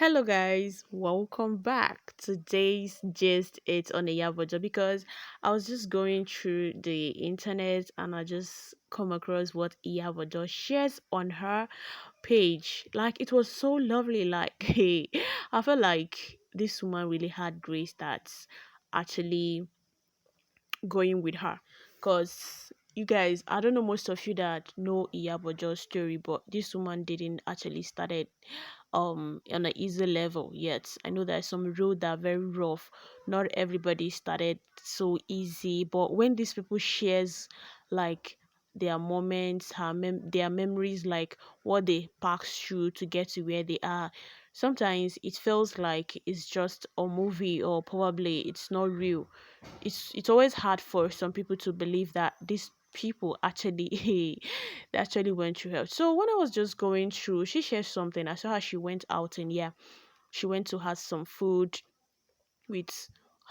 Hello guys, welcome back. Today's gist is on IYABOOJO because I was just going through the internet and I just come across what IYABOOJO shares on her page. Like it was so lovely. Like hey, I felt like this woman really had grace that's actually going with her. Cause you guys, I don't know most of you that know Iyabojo's story, but this woman didn't actually started on an easy level yet. I know there's some road that are very rough. Not everybody started so easy, but when these people shares like their moments, their memories, like what they passed through to get to where they are, sometimes it feels like it's just a movie or probably it's not real. It's always hard for some people to believe that these people actually they actually went through hell. So when I was just going through, she shared something. I saw how she went out and yeah, she went to have some food with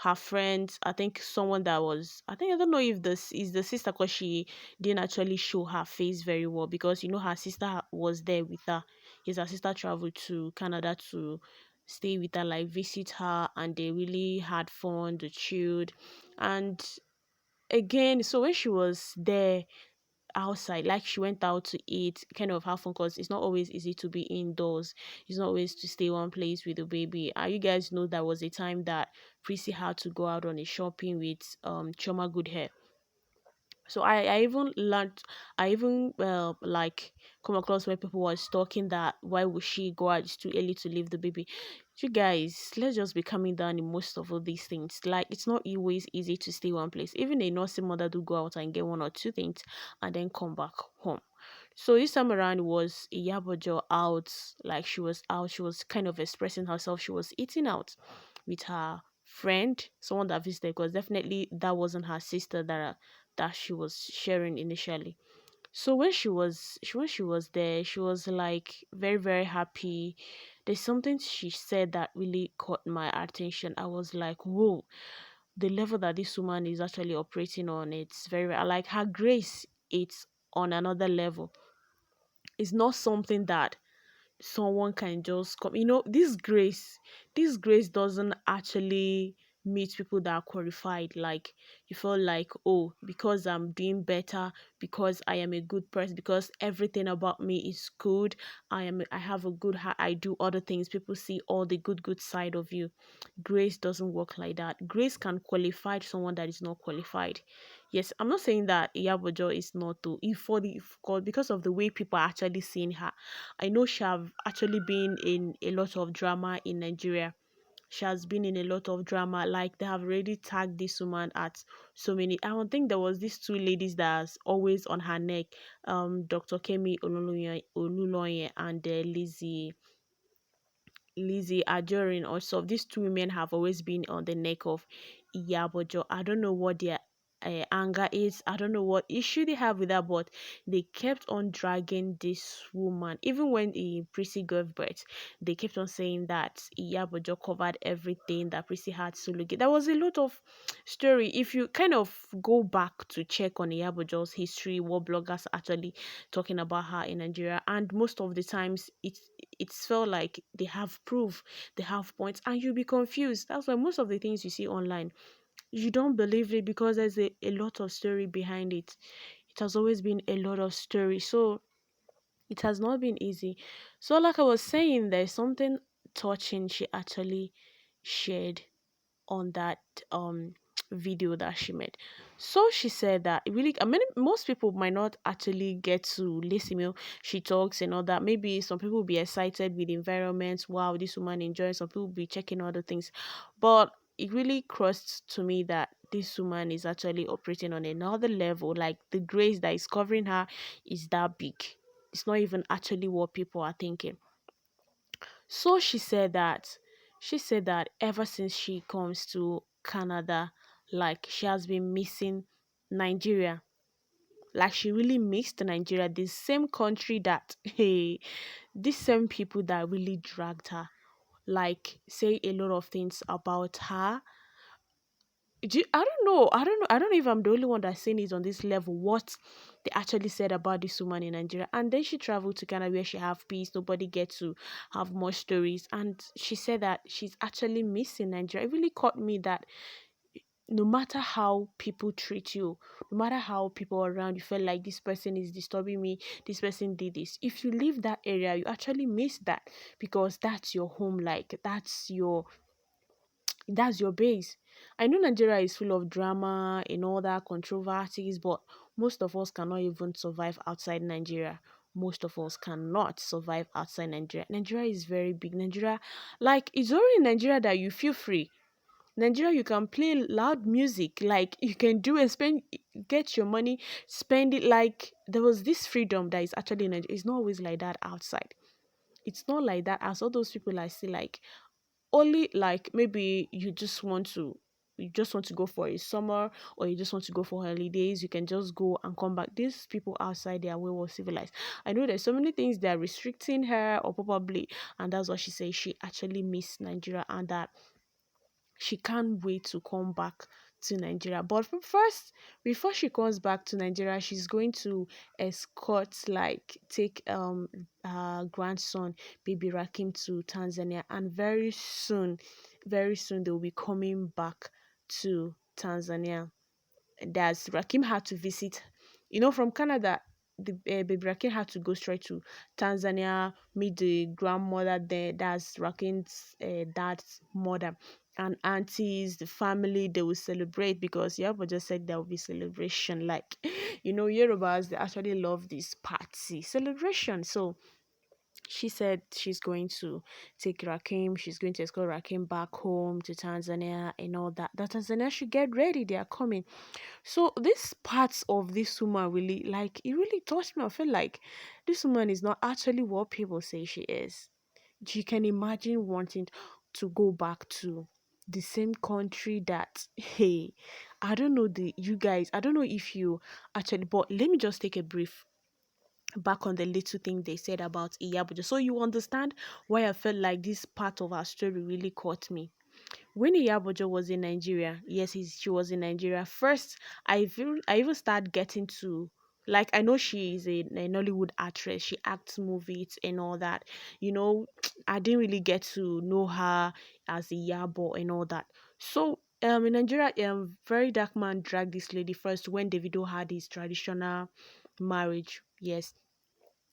her friends. I think someone that was, I don't know if this is the sister because she didn't actually show her face very well because her sister was there with her. Yes, her sister traveled to Canada to stay with her, like visit her, and they really had fun, they chilled. And again, so when she was there outside, like she went out to eat, kind of have fun because it's not always easy to be indoors. It's not always to stay one place with the baby. You guys know that was a time that Prissy had to go out on a shopping with Choma Good Hair. So I even learned, I even like come across where people was talking that why would she go out, it's too early to leave the baby. You guys, let's just be coming down in most of all these things. Like it's not always easy to stay one place. Even a nursing mother do go out and get one or two things and then come back home. So this time around was Iyabojo out, like she was out, she was kind of expressing herself, she was eating out with her friend, someone that visited, because definitely that wasn't her sister that she was sharing initially. So when she was there, she was like very very happy. There's something she said that really caught my attention. I was like, whoa, the level that this woman is actually operating on, it's very like her grace. It's on another level. It's not something that someone can just come, this grace doesn't actually meet people that are qualified. Like you feel like, oh, because I'm doing better, because I am a good person, because everything about me is good, I have a good heart, I do other things, people see all the good side of you. Grace doesn't work like that. Grace can qualify someone that is not qualified. Yes, I'm not saying that Iyabojo is not to if for the if, 'cause- because of the way people are actually seeing her. I know she have actually been in a lot of drama in Nigeria. She has been in a lot of drama. Like they have already tagged this woman at so many. I don't think there was these two ladies that's always on her neck. Dr. Kemi Oluloye and Lizzie Ajorin also. These two women have always been on the neck of Iyabojo. I don't know what their anger is. I don't know what issue they have with her, but they kept on dragging this woman. Even when Prissy gave birth, they kept on saying that Iyabojo covered everything, that Prissy had surrogate. There was a lot of story. If you kind of go back to check on Iyabojo's history, what bloggers are actually talking about her in Nigeria, and most of the times it's felt like they have proof, they have points, and you'll be confused. That's why most of the things you see online, you don't believe it because there's a lot of story behind it. It has always been a lot of story. So it has not been easy. So like I was saying, there's something touching she actually shared on that video that she made. So she said that it really, I mean, most people might not actually get to listen. She talks and all that. Maybe some people will be excited with the environment. Wow, this woman enjoys. Some people will be checking other things, but it really crossed to me that this woman is actually operating on another level. Like the grace that is covering her is that big. It's not even actually what people are thinking. So she said that ever since she comes to Canada, like she has been missing Nigeria. Like she really missed Nigeria, the same country that hey, these same people that really dragged her, like say a lot of things about her, I don't know. I don't know. I don't know if I'm the only one that's saying it on this level. What they actually said about this woman in Nigeria, and then she traveled to Ghana where she have peace. Nobody get to have more stories, and she said that she's actually missing Nigeria. It really caught me that no matter how people treat you, no matter how people around you feel like this person is disturbing me, this person did this. If you leave that area, you actually miss that because that's your home. Like that's your base. I know Nigeria is full of drama and all that controversies, but most of us cannot even survive outside Nigeria. Most of us cannot survive outside Nigeria. Nigeria is very big. Nigeria, like, it's only in Nigeria that you feel free. Nigeria, you can play loud music, like you can do and spend, get your money, spend it. Like there was this freedom that is actually in Nigeria. It's not always like that outside. It's not like that as all those people I see, like only like maybe you just want to go for a summer or you just want to go for holidays, you can just go and come back. These people outside, they are way more civilized. I know there's so many things that are restricting her or probably, and that's what she says, she actually missed Nigeria and that she can't wait to come back to Nigeria. But first, before she comes back to Nigeria, she's going to escort, like, take her grandson, baby Rakim, to Tanzania, and very soon they'll be coming back to Tanzania. That's Rakim had to visit, from Canada. The baby Rakim had to go straight to Tanzania, meet the grandmother there. That's Rakim's dad's mother and aunties, the family. They will celebrate because Yabo just said there will be celebration. Like, Yorubas, they actually love this party celebration. So she said she's going to take Rakim, she's going to escort Rakim back home to Tanzania and all that. That Tanzania should get ready, they are coming. So this parts of this woman really, like, it really touched me. I feel like this woman is not actually what people say she is. You can imagine wanting to go back to the same country that, hey, I don't know, the you guys, I don't know if you actually, but let me just take a brief back on the little thing they said about Iyabo, so you understand why I felt like this part of our story really caught me. When Iyabojo was in Nigeria, yes, she was in Nigeria. First, I even started getting to, like, I know she is a Nollywood actress. She acts movies and all that. I didn't really get to know her as Iyabo and all that. So in Nigeria, Very Dark Man dragged this lady first when Davido had his traditional marriage. Yes,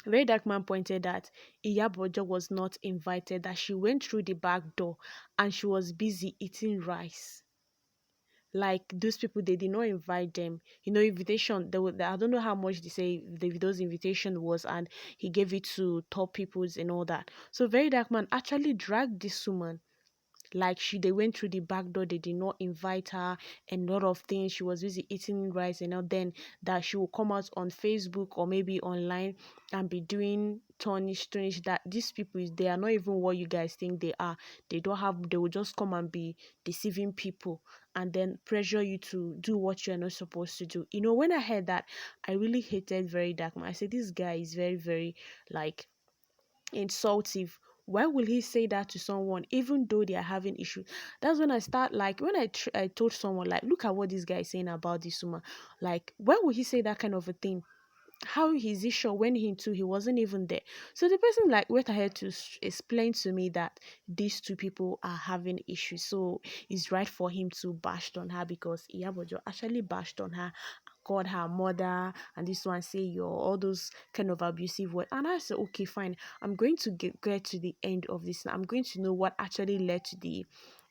Very Dark Man pointed that Iyabojo was not invited, that she went through the back door and she was busy eating rice. Like those people, they did not invite them. Invitation. I don't know how much they say Davido's invitation was, and he gave it to top peoples and all that. So Very Dark Man actually dragged this woman, like they went through the back door, they did not invite her and a lot of things. She was busy eating rice, and now then that she will come out on Facebook or maybe online and be doing tarnish that these people they are not even what you guys think they are. They will just come and be deceiving people and then pressure you to do what you're not supposed to do. When I heard that, I really hated Very Dark Man. I said this guy is very, very, like, insultive. Why will he say that to someone even though they are having issues? That's when I start, like, when I told someone, like, look at what this guy is saying about this woman. Like, why would he say that kind of a thing? How is he sure when he wasn't even there? So the person, like, went ahead to explain to me that these two people are having issues, so it's right for him to bash on her because Iyabojo actually bashed on her, called her mother, and this one say you're all those kind of abusive words. And I said, okay, fine, I'm going to get to the end of this. I'm going to know what actually led to the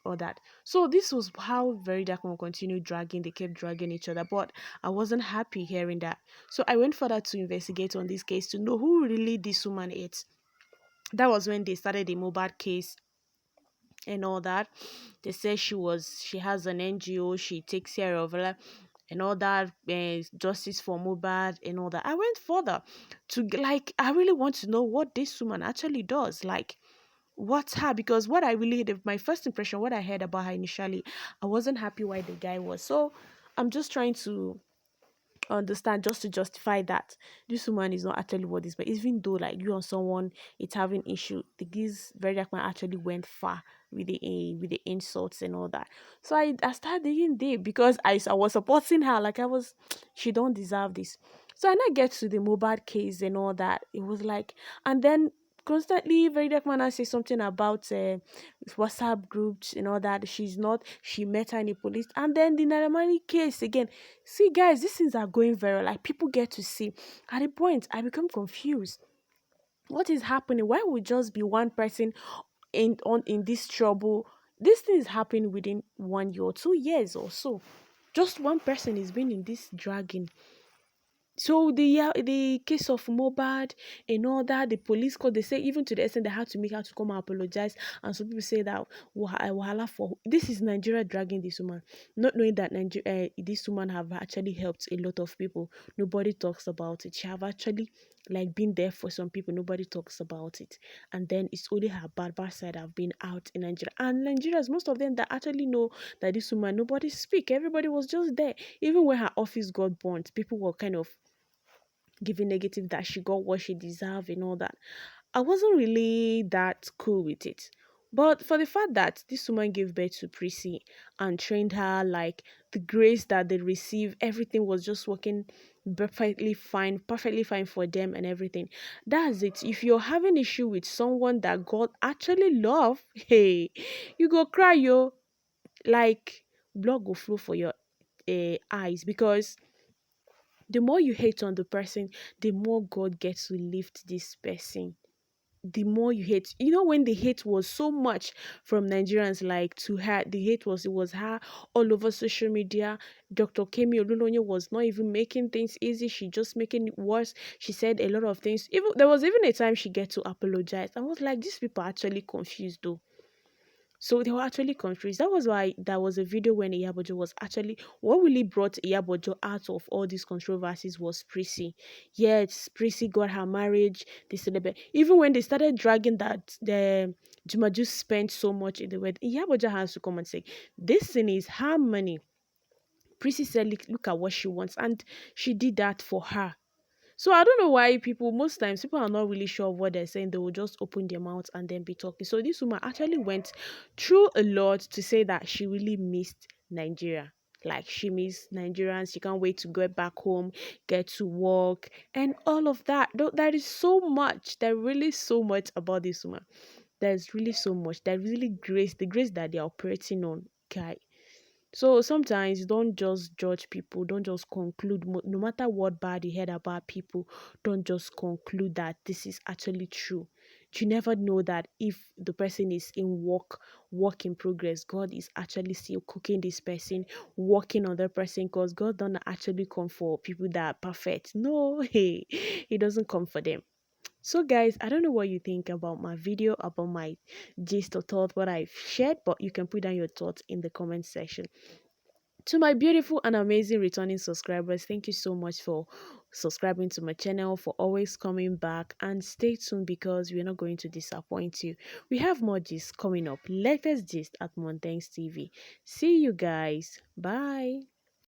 or that. So this was how Very Dark One continued dragging. They kept dragging each other, but I wasn't happy hearing that. So I went further to investigate on this case to know who really this woman is. That was when they started the Mobad case and all that. They said she has an NGO, she takes care of her and all that, justice for Mobad and all that. I went further to, like, I really want to know what this woman actually does. Like, what's her, because what I really, my first impression, what I heard about her initially, I wasn't happy why the guy was. So I'm just trying to understand, just to justify that this woman is not actually what this, but even though like you and someone it's having issue, this very dark man actually went far with the insults and all that. So I started digging deep because I was supporting her, like I was she don't deserve this. So I now get to the mobile case and all that. It was like, and then constantly very dark man say something about WhatsApp groups and all that. She's not, she met her in the police, and then the Naramani case again. See, guys, these things are going viral. Like people get to see. At the point, I become confused. What is happening? Why would just be one person in this trouble? This thing is happening within 1 year or 2 years or so. Just one person is been in this dragging. So the case of Mobad and all that, the police called. They say even to the extent they had to make her to come and apologize. And some people say that wahala for this is Nigeria dragging this woman, not knowing that Nigeria this woman have actually helped a lot of people. Nobody talks about it. She have actually like been there for some people. Nobody talks about it. And then it's only her bad side have been out in Nigeria. And Nigerians, most of them that actually know that this woman, nobody speak. Everybody was just there. Even when her office got burnt, people were kind of giving negative that she got what she deserved and all that. I wasn't really that cool with it. But for the fact that this woman gave birth to Prissy and trained her, like the grace that they received, everything was just working perfectly fine for them and everything. That's it. If you're having issue with someone that God actually love, hey, you go cry, yo. Like blood go flow for your eyes, because the more you hate on the person, the more God gets to lift this person. The more you hate, when the hate was so much from Nigerians, like to her, the hate was, it was her all over social media. Dr. Kemi Olunonye was not even making things easy, she just making it worse. She said a lot of things. Even there was even a time she get to apologize. I was like, these people are actually confused though. So they were actually confused. That was why there was a video when Iyabo was actually, what really brought Iyabo out of all these controversies was Prissy. Yes, Prissy got her marriage. They celebrate. Even when they started dragging that the Jumaju spent so much in the wedding, Iyabo has to come and say, this thing is her money. Prissy said, look at what she wants, and she did that for her. So I don't know why people, most times people are not really sure of what they're saying. They will just open their mouth and then be talking. So this woman actually went through a lot to say that she really missed Nigeria. Like she missed Nigerians. She can't wait to go back home, get to work, and all of that. There is so much. There really so much about this woman. There's really so much. There's really grace, the grace that they're operating on. Okay, so sometimes don't just judge people, don't just conclude, no matter what bad you heard about people, don't just conclude that this is actually true. You never know that if the person is in work in progress, God is actually still cooking this person, working on that person, because God don't actually come for people that are perfect. No, hey, He doesn't come for them. So guys, I don't know what you think about my video, about my gist or thought, what I've shared, but you can put down your thoughts in the comment section. To my beautiful and amazing returning subscribers, thank you so much for subscribing to my channel, for always coming back, and stay tuned because we're not going to disappoint you. We have more gist coming up, latest gist at Montaigne's TV. See you guys. Bye.